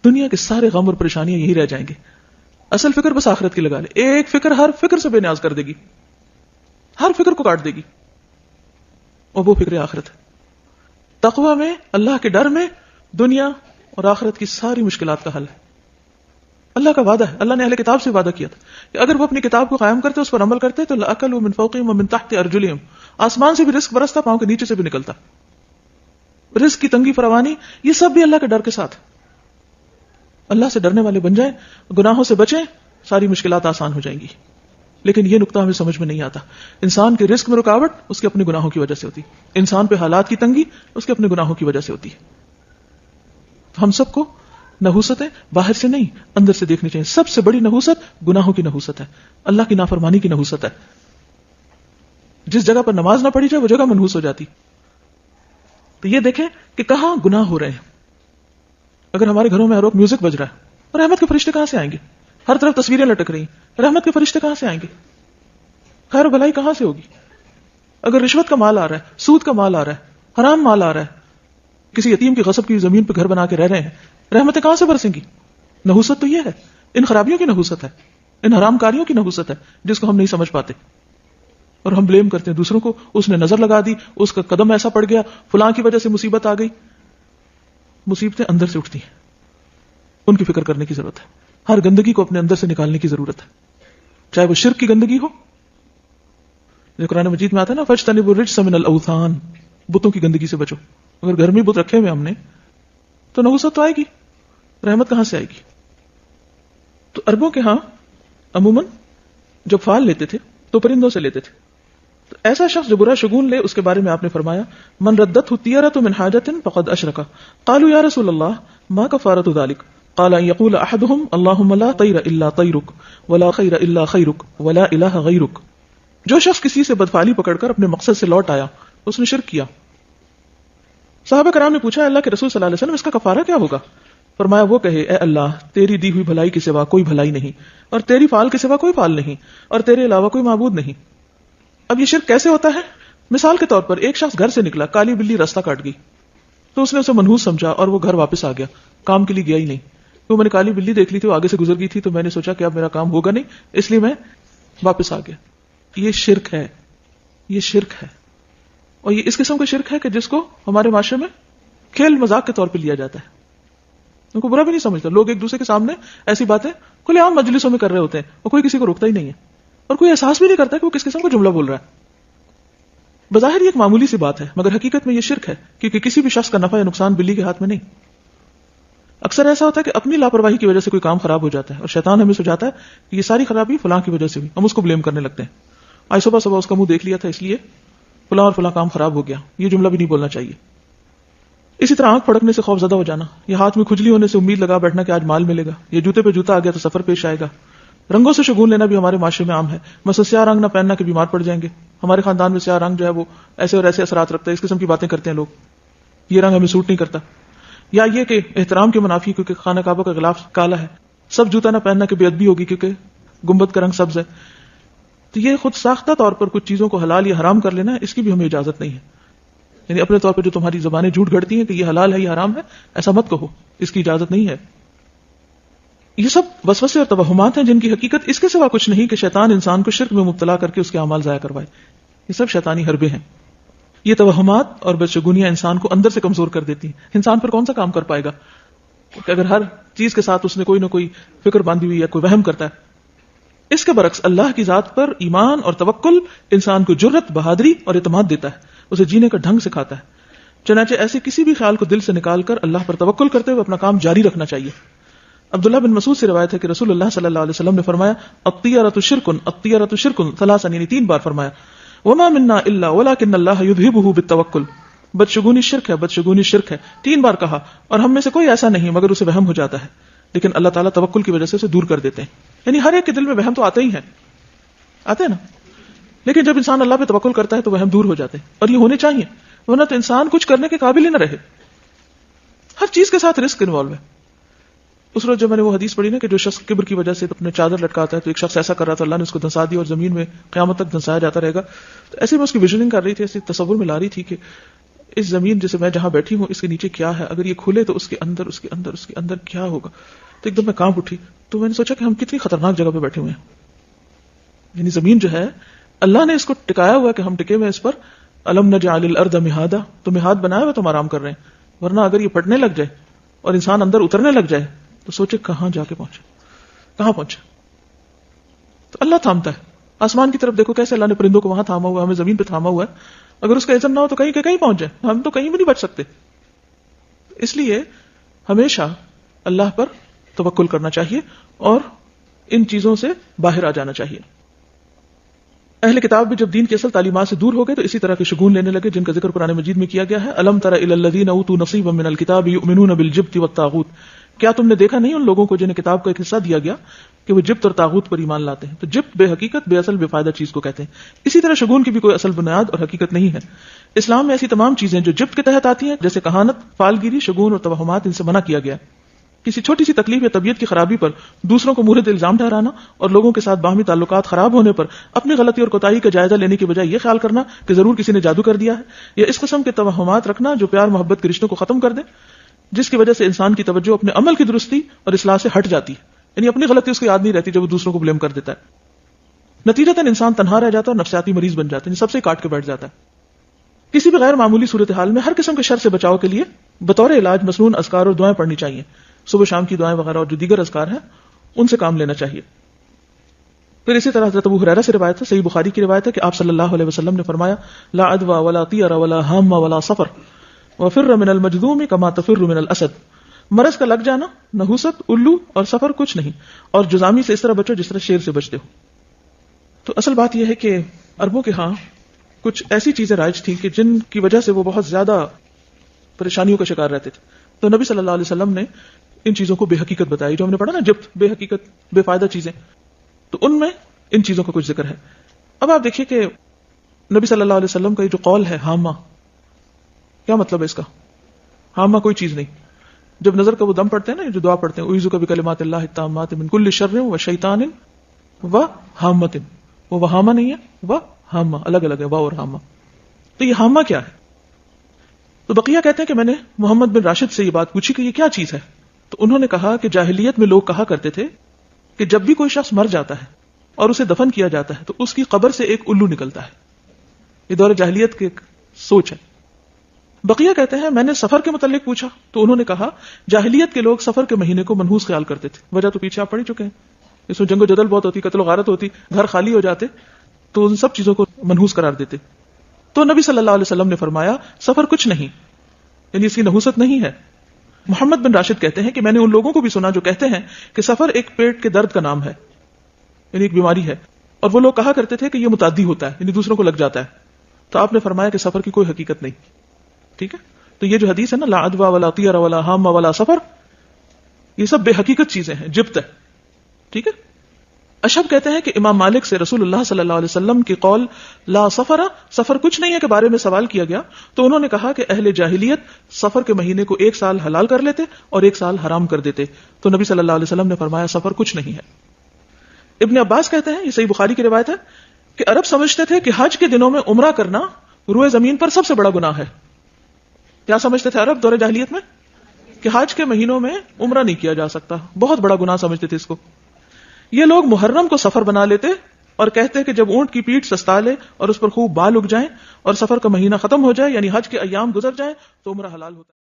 دنیا کے سارے غم اور پریشانیاں یہی رہ جائیں گے. اصل فکر بس آخرت کی لگا لے. ایک فکر ہر فکر سے بے نیاز کر دے گی, ہر فکر کو کاٹ دے گی, اور وہ فکر آخرت ہے. تقوی میں, اللہ کے ڈر میں دنیا اور آخرت کی ساری مشکلات کا حل ہے. اللہ کا وعدہ ہے, اللہ نے اہل کتاب سے وعدہ کیا تھا کہ اگر وہ اپنی کتاب کو قائم کرتے, اس پر عمل کرتے, تو لَأَكَلُوا مِن فَوْقِهِمْ وَمِن تَحْتِ أَرْجُلِهِمْ, آسمان سے بھی رزق برستا, پاؤں کے نیچے سے بھی نکلتا. رزق کی تنگی فراوانی یہ سب بھی اللہ کے ڈر کے ساتھ. اللہ سے ڈرنے والے بن جائیں, گناہوں سے بچیں, ساری مشکلات آسان ہو جائیں گی. لیکن یہ نقطہ ہمیں سمجھ میں نہیں آتا. انسان کے رزق میں رکاوٹ اس کے اپنے گناہوں کی وجہ سے ہوتی ہے, انسان پہ حالات کی تنگی اس کے اپنے گناہوں کی وجہ سے ہوتی ہے. ہم سب کو نحوستیں باہر سے نہیں اندر سے دیکھنی چاہیے. سب سے بڑی نحوست گناہوں کی نحوست ہے, اللہ کی نافرمانی کی نحوست ہے. جس جگہ پر نماز نہ پڑھی جائے وہ جگہ منحوس ہو جاتی. تو یہ دیکھیں کہ کہاں گناہ ہو رہے ہیں. اگر ہمارے گھروں میں ہر وقت میوزک بج رہا ہے, اور رحمت کے فرشتے کہاں سے آئیں گے؟ ہر طرف تصویریں لٹک رہی ہیں, رحمت کے فرشتے کہاں سے آئیں گے؟ خیر و بھلائی کہاں سے ہوگی؟ اگر رشوت کا مال آ رہا ہے, سود کا مال آ رہا ہے, حرام مال آ رہا ہے, کسی یتیم کی غصب کی زمین پہ گھر بنا کے رہ رہے ہیں, رحمتیں کہاں سے برسیں گی؟ نحوست تو یہ ہے, ان خرابیوں کی نحوست ہے, ان حرام کاریوں کی نحوست ہے جس کو ہم نہیں سمجھ پاتے, اور ہم بلیم کرتے ہیں دوسروں کو. اس نے نظر لگا دی, اس کا قدم ایسا پڑ گیا, فلاں کی وجہ سے مصیبت آ گئی. مصیبتیں اندر سے اٹھتی ہیں, ان کی فکر کرنے کی ضرورت ہے. ہر گندگی کو اپنے اندر سے نکالنے کی ضرورت ہے, چاہے وہ شرک کی گندگی ہو, جو قرآن مجید میں آتا ہے نا, فاجتنبوا الرجس من الاوثان, بتوں کی گندگی سے بچو. اگر گھر میں بت رکھے ہوئے ہم نے تو نحوست تو آئے گی, رحمت کہاں سے آئے گی؟ تو عربوں کے ہاں عموماً جب پھال لیتے تھے تو پرندوں سے لیتے تھے. تو ایسا شخص جو برا شگون لے, اس کے بارے میں آپ نے فرمایا من ردته طیرۃ من حاجۃ فقد اشرک. قالوا یا رسول اللہ ما کفارۃ ذلک؟ قال ان یقول احدهم اللهم لا طیر الا طیرک ولا خیر الا خیرک ولا الہ غیرک. جو شخص کسی سے بدفعلی پکڑ کر اپنے مقصد سے لوٹ آیا, اس نے شرک کیا. صحابہ کرام نے پوچھا اللہ کے رسول صلی اللہ علیہ وسلم اس کا کفارہ کیا ہوگا؟ فرمایا وہ کہے اے اللہ تیری دی ہوئی بھلائی کے سوا کوئی بھلائی نہیں, اور تیری فعال کے سوا کوئی فعال نہیں, اور تیرے علاوہ کوئی معبود نہیں. اب یہ شرک کیسے ہوتا ہے؟ مثال کے طور پر ایک شخص گھر سے نکلا, کالی بلی راستہ کاٹ گئی, تو اس نے اسے منحوس سمجھا اور وہ گھر واپس آ گیا, کام کے لیے گیا ہی نہیں. تو میں نے کالی بلی دیکھ لی تھی, وہ آگے سے گزر گئی تھی, تو میں نے سوچا کہ اب میرا کام ہوگا نہیں, اس لیے میں واپس آ گیا. یہ شرک ہے, یہ شرک ہے. اور یہ اس قسم کا شرک ہے کہ جس کو ہمارے معاشرے میں کھیل مذاق کے طور پہ لیا جاتا ہے, ان کو برا بھی نہیں سمجھتا. لوگ ایک دوسرے کے سامنے ایسی باتیں کھلے عام مجلسوں میں کر رہے ہوتے ہیں, اور کوئی کسی کو روکتا ہی نہیں ہے, اور کوئی احساس بھی نہیں کرتا کہ وہ کس قسم کا جملہ بول رہا ہے. بظاہر یہ ایک معمولی سی بات ہے, مگر حقیقت میں یہ شرک ہے, کیونکہ کسی بھی شخص کا نفع یا نقصان بلی کے ہاتھ میں نہیں. اکثر ایسا ہوتا ہے کہ اپنی لاپرواہی کی وجہ سے کوئی کام خراب ہو جاتا ہے, اور شیطان ہمیں سمجھاتا ہے کہ یہ ساری خرابی فلاں کی وجہ سے ہوئی, ہم اس کو بلیم کرنے لگتے ہیں. آج صبح صبح اس کا منہ دیکھ لیا تھا اس لیے فلاں اور فلاں کام خراب ہو گیا. یہ جملہ بھی نہیں بولنا چاہیے. اسی طرح آنکھ پھڑکنے سے خوف زدہ ہو جانا, یہ ہاتھ میں کھجلی ہونے سے امید لگا بیٹھنا کہ آج مال ملے گا, یہ جوتے پہ جوتا آ گیا تو سفر پیش آئے گا. رنگوں سے شگون لینا بھی ہمارے معاشرے میں عام ہے. مثلا سیاہ رنگ نہ پہننا کہ بیمار پڑ جائیں گے, ہمارے خاندان میں سیاہ رنگ جو ہے وہ ایسے اور ایسے اثرات رکھتا ہے, اس قسم کی باتیں کرتے ہیں لوگ, یہ رنگ ہمیں سوٹ نہیں کرتا. یا یہ کہ احترام کے منافی کیونکہ خانہ کعبہ کا غلاف کالا ہے, سب جوتا نہ پہننا کہ بے ادبی ہوگی کیونکہ گنبد کا رنگ سبز ہے. تو یہ خود ساختہ طور پر کچھ چیزوں کو حلال یا حرام کر لینا, اس کی بھی ہمیں اجازت نہیں ہے. یعنی اپنے طور پہ جو تمہاری زبانیں جھوٹ گھڑتی ہیں کہ یہ حلال ہے یہ حرام ہے, ایسا مت کہو, اس کی اجازت نہیں ہے. یہ سب وسوسے اور توہمات ہیں جن کی حقیقت اس کے سوا کچھ نہیں کہ شیطان انسان کو شرک میں مبتلا کر کے اس کے اعمال ضائع کروائے. یہ سب شیطانی حربے ہیں. یہ توہمات اور بدشگونیاں انسان کو اندر سے کمزور کر دیتی ہیں. انسان پر کون سا کام کر پائے گا کہ اگر ہر چیز کے ساتھ اس نے کوئی نہ کوئی فکر باندھی ہوئی یا کوئی وہم کرتا ہے. اس کے برعکس اللہ کی ذات پر ایمان اور توکل انسان کو جرت, بہادری اور اعتماد دیتا ہے, اسے جینے کا ڈھنگ سکھاتا ہے. چنانچہ ایسے کسی بھی خیال کو دل سے نکال کر اللہ پر توکل کرتے ہوئے اپنا کام جاری رکھنا چاہیے. عبداللہ بن مسعود سے روایت ہے کہ رسول اللہ صلی اللہ علیہ وسلم نے فرمایا الطیرۃ شرک الطیرۃ شرک ثلاثا, یعنی 3 بار فرمایا. وما منا الا ولکن اللہ یذہبہ بالتوکل, بدشگونی شرک ہے, بدشگونی شرک ہے 3 بار کہا, اور ہم میں سے کوئی ایسا نہیں مگر اسے وہم ہو جاتا ہے, لیکن اللہ تعالیٰ توکل کی وجہ سے اسے دور کر دیتے ہیں. یعنی ہر ایک کے دل میں وہم تو آتے ہی ہیں, آتے ہیں نا, لیکن جب انسان اللہ پہ توکل کرتا ہے تو وہم دور ہو جاتے ہیں, اور یہ ہونے چاہیے, ورنہ تو انسان کچھ کرنے کے قابل ہی نہ رہے. ہر چیز کے ساتھ رسک انوالو ہے. اس روز جب میں نے وہ حدیث پڑھی نا کہ جو شخص کبر کی وجہ سے اپنے چادر لٹکاتا ہے, تو ایک شخص ایسا کر رہا تھا اللہ نے اس کو دھنسا دیا اور زمین میں قیامت تک دھنسایا جاتا رہے گا. تو ایسے میں اس کی ویژننگ کر رہی تھی, ایسے تصور میں لا رہی تھی کہ اس زمین جیسے میں جہاں بیٹھی ہوں اس کے نیچے کیا ہے، اگر یہ کھلے تو اس کے اندر کیا ہوگا. تو ایک دم میں کانپ اٹھی. تو میں نے سوچا کہ ہم کتنی خطرناک جگہ پہ بیٹھے ہوئے ہیں. یعنی زمین جو ہے اللہ نے اس کو ٹکایا ہوا کہ ہم ٹکے ہوئے اس پر. الم نجعل الارض مہادا، تو مہاد بنایا ہوا تم آرام کر رہے ہیں، ورنہ اگر یہ پھٹنے لگ جائے اور انسان اندر اترنے لگ جائے تو سوچے کہاں جا کے پہنچے، کہاں پہنچے. تو اللہ تھامتا ہے. آسمان کی طرف دیکھو کیسے اللہ نے پرندوں کو وہاں تھاما ہوا، ہمیں زمین پہ تھاما ہوا ہے. اگر اس کا اذن نہ ہو تو کہیں کہ کہیں پہنچ جائے، ہم تو کہیں بھی نہیں بچ سکتے. اس لیے ہمیشہ اللہ پر توکل کرنا چاہیے اور ان چیزوں سے باہر آ جانا چاہیے. اہل کتاب بھی جب دین کی اصل تعلیمات سے دور ہو گئے تو اسی طرح کے شگون لینے لگے جن کا ذکر قرآن مجید میں کیا گیا ہے. الم تر الی الذین اوتوا نصیبا من الکتاب یؤمنون بالجبت والطاغوت، کیا تم نے دیکھا نہیں ان لوگوں کو جنہیں کتاب کا ایک حصہ دیا گیا کہ وہ جبت اور طاغوت پر ایمان لاتے ہیں. تو جبت بے حقیقت، بے اصل، بے فائدہ چیز کو کہتے ہیں. اسی طرح شگون کی بھی کوئی اصل بنیاد اور حقیقت نہیں ہے. اسلام میں ایسی تمام چیزیں جو جبت کے تحت آتی ہیں جیسے کہانت، فالگیری، شگون اور توہمات، ان سے منع کیا گیا. کسی چھوٹی سی تکلیف یا طبیعت کی خرابی پر دوسروں کو مورد الزام ٹھہرانا اور لوگوں کے ساتھ باہمی تعلقات خراب ہونے پر اپنی غلطی اور کوتاہی کا جائزہ لینے کی بجائے یہ خیال کرنا کہ ضرور کسی نے جادو کر دیا ہے، یا اس قسم کے توہمات رکھنا جو پیار محبت کے رشتوں کو ختم کر دیں، جس کی وجہ سے انسان کی توجہ اپنے عمل کی درستی اور اصلاح سے ہٹ جاتی ہے. یعنی اپنی غلطی اس کو یاد نہیں رہتی جب وہ دوسروں کو بلیم کر دیتا ہے. نتیجتاً انسان تنہا رہ جاتا ہے اور نفسیاتی مریض بن جاتا ہے، سب سے کاٹ کے بیٹھ جاتا ہے. کسی بھی غیر معمولی صورتحال میں ہر قسم کے شر سے بچاؤ کے لیے بطور علاج مسنون اذکار اور دعائیں پڑھنی چاہیے. صبح شام کی دعائیں وغیرہ اور جو دیگر اذکار ہیں ان سے کام لینا چاہیے. پھر اسی طرح حضرت ابو ہریرہ سے روایت ہے، صحیح بخاری کی روایت ہے کہ آپ صلی اللہ علیہ وسلم نے فرمایا لا عدوى ولا طیر ولا ہام ولا صفر وفر من المجذوم كما تفر من الاسد. مرض کا لگ جانا، نحوست، الو اور سفر کچھ نہیں، اور جزامی سے اس طرح بچو جس طرح شیر سے بچتے ہو. تو اصل بات یہ ہے کہ عربوں کے ہاں کچھ ایسی چیزیں رائج تھیں کہ جن کی وجہ سے وہ بہت زیادہ پریشانیوں کا شکار رہتے تھے. تو نبی صلی اللہ علیہ وسلم نے ان چیزوں کو بے حقیقت بتائی، جو ہم نے پڑھا نا جبت، بے حقیقت، بے فائدہ چیزیں، تو ان میں ان چیزوں کا کچھ ذکر ہے. اب آپ دیکھیے کہ نبی صلی اللہ علیہ وسلم کا یہ جو قول ہے ہامہ، کیا مطلب ہے اس کا؟ ہامہ کوئی چیز نہیں. جب نظر کا وہ دم پڑھتے ہیں نا، جو دعا پڑھتے ہیں اعوذ بکلمات اللہ التامات من کل شر و شیطان و ہامۃ، وہ ہامہ نہیں ہے، وہ ہامہ الگ الگ ہے، وا اور ہامہ. تو یہ ہامہ کیا ہے؟ تو بقیہ کہتے ہیں کہ میں نے محمد بن راشد سے یہ بات پوچھی کہ یہ کیا چیز ہے. تو انہوں نے کہا کہ جاہلیت میں لوگ کہا کرتے تھے کہ جب بھی کوئی شخص مر جاتا ہے اور اسے دفن کیا جاتا ہے تو اس کی قبر سے ایک الو نکلتا ہے. یہ دور جاہلیت کی ایک سوچ ہے. بقیہ کہتے ہیں میں نے سفر کے متعلق پوچھا تو انہوں نے کہا جاہلیت کے لوگ سفر کے مہینے کو منحوس خیال کرتے تھے. وجہ تو پیچھے آپ پڑھ چکے ہیں، اس میں جنگ و جدل بہت ہوتی، قتل و غارت ہوتی، گھر خالی ہو جاتے، تو ان سب چیزوں کو منحوس قرار دیتے. تو نبی صلی اللہ علیہ وسلم نے فرمایا سفر کچھ نہیں، یعنی اس کی نحوست نہیں ہے. محمد بن راشد کہتے ہیں کہ میں نے ان لوگوں کو بھی سنا جو کہتے ہیں کہ سفر ایک پیٹ کے درد کا نام ہے، یعنی ایک بیماری ہے، اور وہ لوگ کہا کرتے تھے کہ یہ متعدی ہوتا ہے، یعنی دوسروں کو لگ جاتا ہے. تو آپ نے فرمایا کہ سفر کی کوئی حقیقت نہیں. ٹھیک ہے، تو یہ جو حدیث ہے نا لا عدوى ولا طیر ولا ہام ولا سفر، یہ سب بے حقیقت چیزیں ہیں، جبت ہے. ٹھیک ہے. اشب کہتے ہیں کہ امام مالک سے رسول اللہ صلی اللہ علیہ وسلم کی قول لا سفر، سفر کچھ نہیں ہے کے بارے میں سوال کیا گیا تو انہوں نے کہا کہ اہل جاہلیت سفر کے مہینے کو ایک سال حلال کر لیتے اور ایک سال حرام کر دیتے. تو نبی صلی اللہ علیہ وسلم نے فرمایا سفر کچھ نہیں ہے. ابن عباس کہتے ہیں، یہ صحیح بخاری کی روایت ہے، کہ عرب سمجھتے تھے کہ حج کے دنوں میں عمرہ کرنا روئے زمین پر سب سے بڑا گناہ ہے. کیا سمجھتے تھے عرب دور جاہلیت میں؟ کہ حج کے مہینوں میں عمرہ نہیں کیا جا سکتا، بہت بڑا گناہ سمجھتے تھے اس کو. یہ لوگ محرم کو سفر بنا لیتے اور کہتے کہ جب اونٹ کی پیٹھ سستا لے اور اس پر خوب بال اگ جائیں اور سفر کا مہینہ ختم ہو جائے، یعنی حج کے ایام گزر جائیں، تو عمرہ حلال ہوتا ہے.